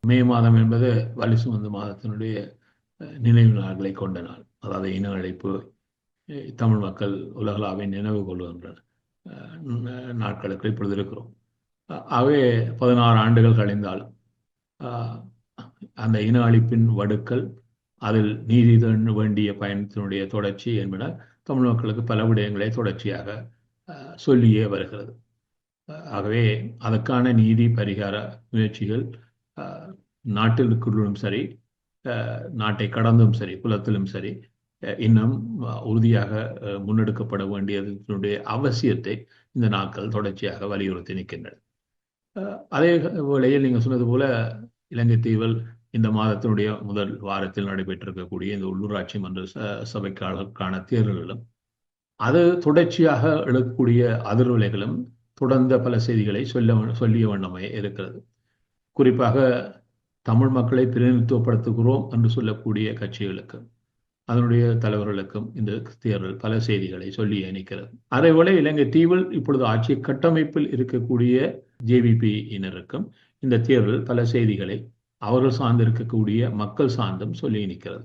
மே மாதம் என்பது வலிசுமந்து மாதத்தினுடைய நினைவு நாட்களை கொண்ட நாள். அதாவது இன அழைப்பு தமிழ் மக்கள் உலகளாவை நினைவு கொள்கின்ற நாட்களுக்கு இப்பொழுது இருக்கிறோம். ஆகவே 16 ஆண்டுகள் கழிந்தாலும் அந்த இன அழிப்பின் வடுக்கள், அதில் நீதி வேண்டிய பயணத்தினுடைய தொடர்ச்சி என்பன தமிழ் மக்களுக்கு பல விடயங்களை தொடர்ச்சியாக சொல்லியே வருகிறது. ஆகவே அதற்கான நீதி பரிகார முயற்சிகள் நாட்டிற்குள்ளும் சரி, நாட்டை கடந்தும் சரி, குலத்திலும் சரி, இன்னும் உறுதியாக முன்னெடுக்கப்பட வேண்டியதனுடைய அவசியத்தை இந்த நாட்கள் தொடர்ச்சியாக வலியுறுத்தி நிற்கின்றன. அதே வேளையில் நீங்கள் சொன்னது போல இலங்கை தீவில் இந்த மாதத்தினுடைய முதல் வாரத்தில் நடைபெற்றிருக்கக்கூடிய இந்த உள்ளூராட்சி மன்ற சபைக்கான தேர்தல்களும் அது தொடர்ச்சியாக எழுக்கக்கூடிய அதிர்வலைகளும் தொடர்ந்த பல செய்திகளை சொல்லிய வண்ணமே இருக்கிறது. குறிப்பாக தமிழ் மக்களை பிரதிநிதித்துவப்படுத்துகிறோம் என்று சொல்லக்கூடிய கட்சிகளுக்கு, அதனுடைய தலைவர்களுக்கும் இந்த தேர்தல் பல செய்திகளை சொல்லி இணைக்கிறது. அதேபோல இலங்கை தீவில் இப்பொழுது ஆட்சி கட்டமைப்பில் இருக்கக்கூடிய ஜேவிபியினருக்கும் இந்த தேர்தல் பல செய்திகளை அவர்கள் சார்ந்திருக்கக்கூடிய மக்கள் சார்ந்தும் சொல்லி இணைக்கிறது.